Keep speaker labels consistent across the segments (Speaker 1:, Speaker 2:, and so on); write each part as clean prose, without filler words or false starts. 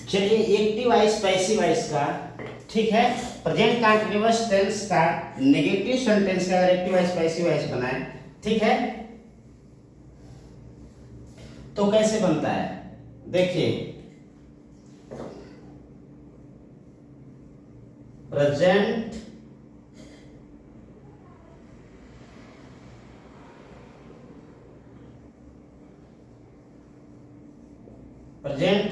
Speaker 1: चलिए active voice passive voice का, ठीक है, प्रेजेंट कंटीन्यूअस टेंस का नेगेटिव सेंटेंस का अगर एक्टिव वॉइस पैसिव वॉइस बनाए, ठीक है, तो कैसे बनता है देखिए। प्रेजेंट प्रेजेंट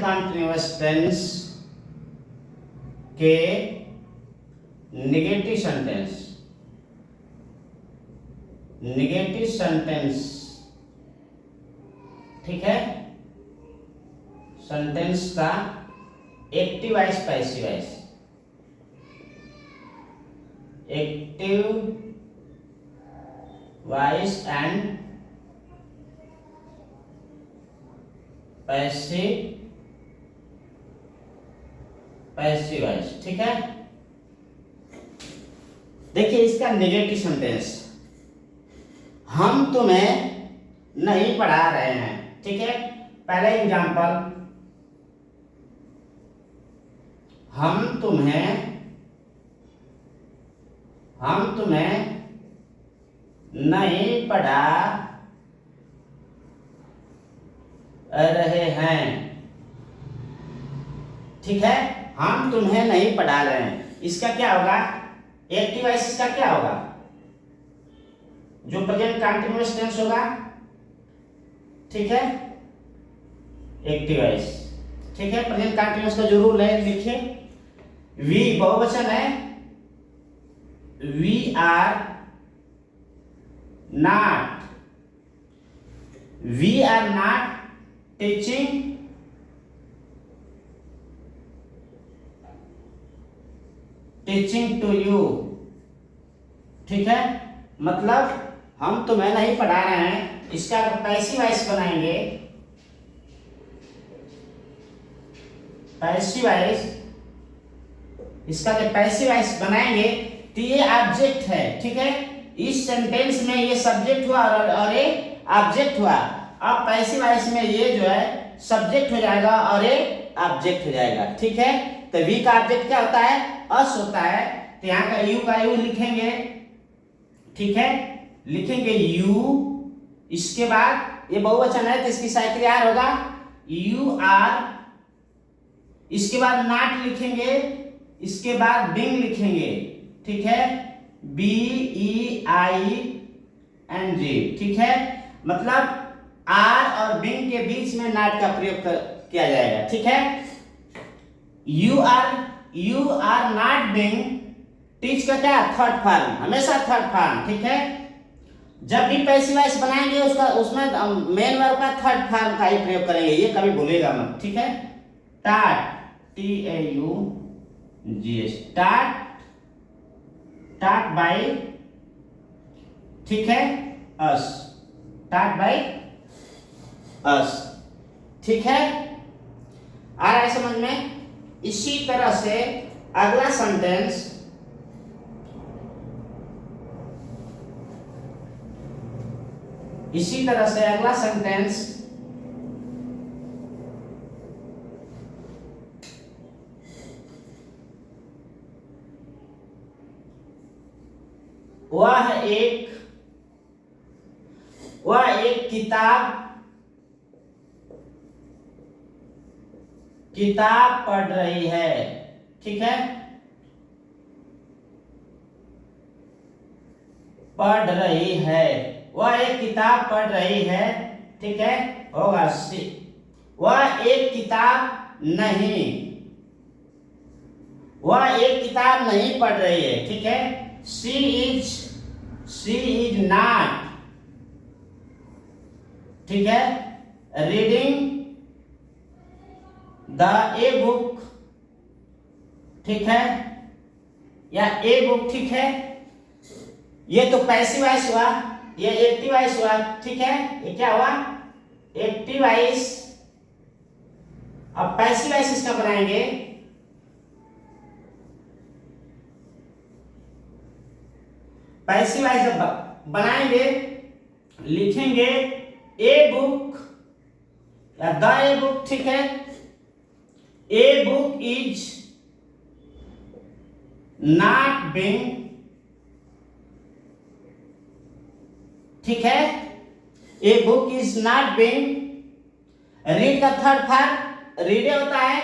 Speaker 1: कंटीन्यूअस टेंस के नेगेटिव सेंटेंस, ठीक है, सेंटेंस का active voice passive voice, active voice and passive voice, ठीक है। देखिए इसका नेगेटिव सेंटेंस, हम तुम्हें नहीं पढ़ा रहे हैं, ठीक है। पहले एग्जांपल, हम तुम्हें नहीं पढ़ा रहे हैं, ठीक है, हम तुम्हें नहीं पढ़ा रहे हैं। इसका क्या होगा, एक्टिव वॉइस इसका क्या होगा, जो प्रेजेंट कंटीन्यूअस टेंस होगा, ठीक है, एक्टिव वॉइस, ठीक है। प्रेजेंट कंटीन्यूअस का जो रूल है लिखिए, वी बहुवचन है, we are not teaching to you, ठीक है। मतलब हम तुम्हें नहीं पढ़ा रहे हैं, इसका अगर पैसिव वॉइस बनाएंगे, पैसिव वॉइस, इसका जब पैसिव वॉइस बनाएंगे तो ये ऑब्जेक्ट है, ठीक है। इस सेंटेंस में ये सब्जेक्ट हुआ और ये ऑब्जेक्ट हुआ। अब पैसिव वॉइस में ये जो है सब्जेक्ट हो जाएगा और ये ऑब्जेक्ट हो जाएगा, ठीक है। तो वी का ऑब्जेक्ट क्या होता है, अस होता है, तो यहाँ का यू लिखेंगे, ठीक है, लिखेंगे यू, इसके बाद ये बहुवचन है तो इसकी साइकिल आर होगा, यू आर, इसके बाद नॉट लिखेंगे, इसके बाद बिंग लिखेंगे, ठीक है, B E I N G, ठीक है। मतलब आर और बिंग के बीच में नॉट का प्रयोग किया जाएगा, ठीक है। You are not being, teach का क्या थर्ड फॉर्म, हमेशा थर्ड फॉर्म, ठीक है। जब भी पैसिव वॉइस बनाएंगे उसमें मेन वर्ब का थर्ड फॉर्म का ही प्रयोग करेंगे, ये कभी भूलेगा मत, ठीक है। टाट, TAUGH, टाट बाय, ठीक है, अस, टाट बाय अस, ठीक है। आ रहा है समझ में। इसी तरह से अगला सेंटेंस, वह एक किताब पढ़ रही है, ठीक है, पढ़ रही है, वह एक किताब पढ़ रही है, ठीक है, होगा सी। वह एक किताब नहीं पढ़ रही है, ठीक है। शी इज नॉट, ठीक है, रीडिंग द ए बुक, ठीक है, या ए बुक, ठीक है। ये तो पैसिव वॉइस हुआ, ये एक्टिव वॉइस हुआ, ठीक है। ये क्या हुआ, एक्टिव वॉइस। अब पैसिव वॉइस इसका बनाएंगे, पैसिव वॉइस बनाएंगे, लिखेंगे ए बुक या द ए बुक, ठीक है। A book is not being, ठीक है। A book is not being read का थर्ड फॉर्म रीड होता है,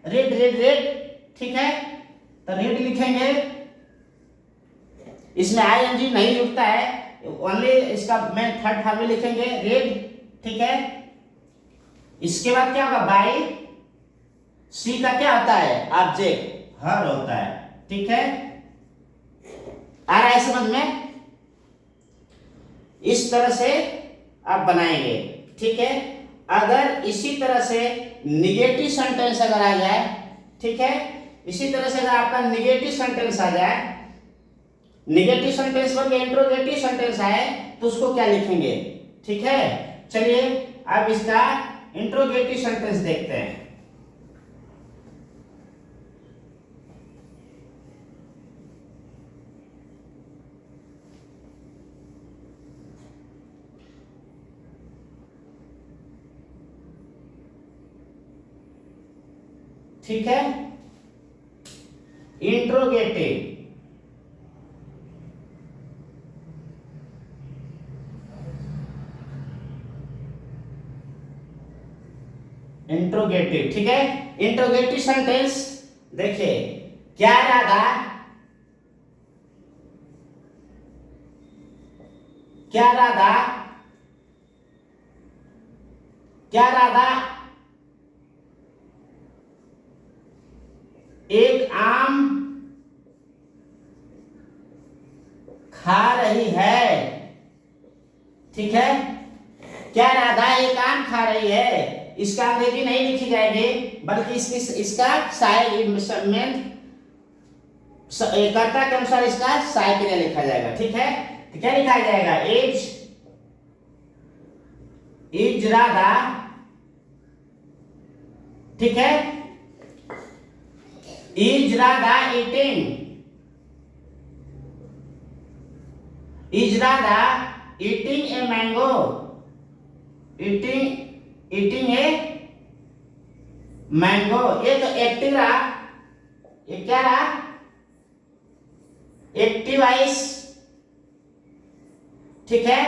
Speaker 1: रीड रीड रीड, ठीक है। तो रीड लिखेंगे, इसमें आईएनजी नहीं जुड़ता है, ओनली इसका मेन थर्ड फॉर्म में लिखेंगे रीड, ठीक है। इसके बाद क्या होगा, बाय। सी का क्या होता है, ऑब्जेक्ट, हर होता है, ठीक है। आ रहा है समझ में? इस तरह से आप बनाएंगे, ठीक है। अगर इसी तरह से निगेटिव सेंटेंस अगर आ जाए, ठीक है, इसी तरह से अगर आपका निगेटिव सेंटेंस आ जाए, निगेटिव सेंटेंस पर इंट्रोगेटिव सेंटेंस आए तो उसको क्या लिखेंगे, ठीक है। चलिए अब इसका इंट्रोगेटिव सेंटेंस देखते हैं। ठीक है, इंट्रोगेटिव, इंट्रोगेटिव, ठीक है। इंट्रोगेटिव सेंटेंस देखिए, क्या राधा, क्या राधा, क्या राधा एक आम खा रही है, ठीक है। क्या राधा एक आम खा रही है, इसका अंग्रेजी नहीं लिखी जाएगी, बल्कि इसका कर्ता के अनुसार इसका सहायक क्रिया लिखा जाएगा, ठीक है। तो क्या लिखा जाएगा, इज राधा, ठीक है। Is Radha eating, is Radha eating a mango, eating a mango. ये तो एक्टिव रहा, ये क्या रहा, एक्टिव वॉइस, ठीक है।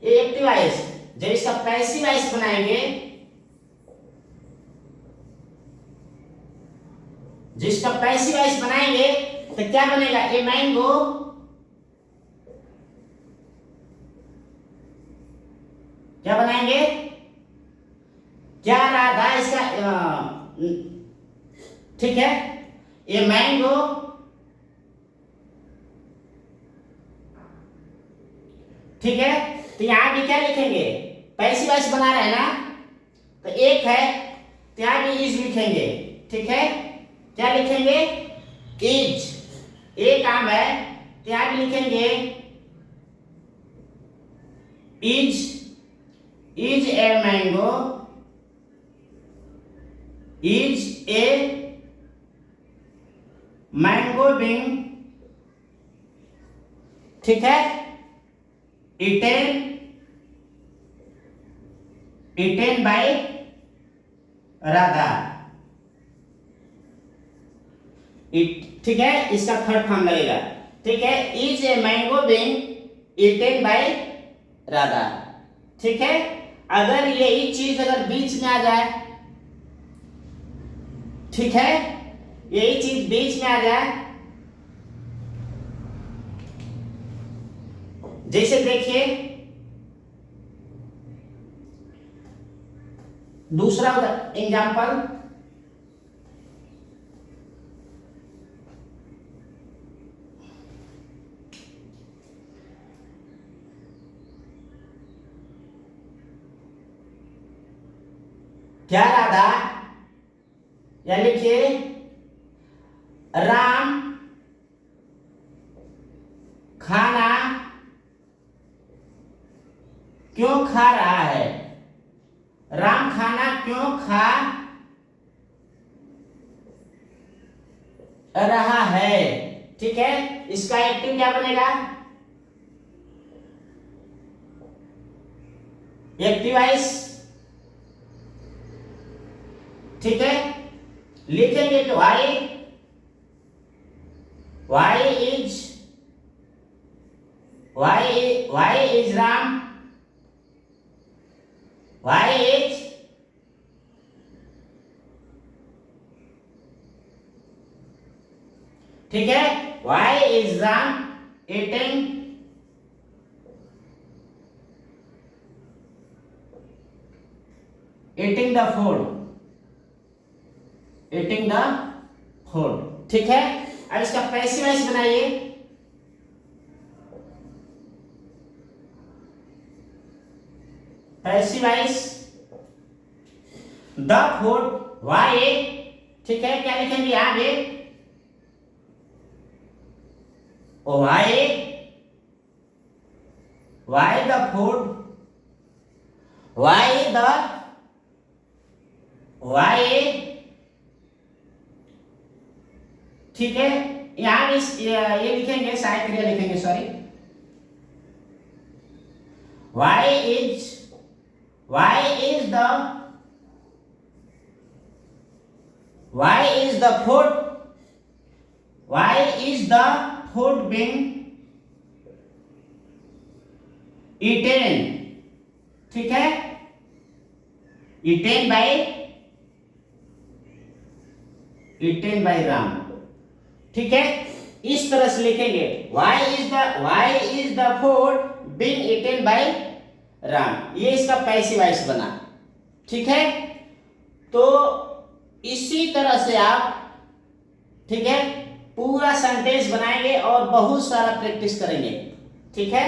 Speaker 1: ये एक्टिव वॉइस, जब इसका पैसिव वॉइस बनाएंगे, जिसका पैसिव वॉइस बनाएंगे तो क्या बनेगा, ए मैंगो, क्या बनाएंगे, क्या राधा इसका, ठीक है, ए मैंगो, ठीक है। तो यहां भी क्या लिखेंगे, पैसिव वॉइस बना रहे हैं ना, तो एक है तो यहां भी इज लिखेंगे, ठीक है। क्या लिखेंगे, इज, एक काम है तो यहां भी लिखेंगे is a mango, is a mango being, ठीक है, eaten by राधा, ठीक है। इसका थर्ड फॉर्म लगेगा, ठीक है। Is a mango being eaten by Radha, ठीक है। अगर यही चीज अगर बीच में आ जाए, ठीक है, यही चीज बीच में आ जाए, जैसे देखिए दूसरा एग्जाम्पल, क्या राधा, या लिखिए राम खाना क्यों खा रहा है, राम खाना क्यों खा रहा है, ठीक है। इसका एक्टिव क्या बनेगा, एक्टिव वॉइस, ठीक है, लिखेंगे कि why is Ram, why is, ठीक है, why is Ram eating the food, ठीक है। अब इसका पैसिव वॉइस बनाइए। पैसिव वॉइस, द फूड, वाई, ठीक है, क्या लिखेंगे यहां पे, why the food, why, ठीक है, यहां ये लिखेंगे, सहायक क्रिया लिखेंगे, sorry, why is the food being eaten, ठीक है, eaten by Ram, ठीक है। इस तरह से लिखेंगे, why is the food being eaten by Ram, ये इसका पैसिव वॉइस बना, ठीक है। तो इसी तरह से आप, ठीक है, पूरा सेंटेंस बनाएंगे और बहुत सारा प्रैक्टिस करेंगे, ठीक है।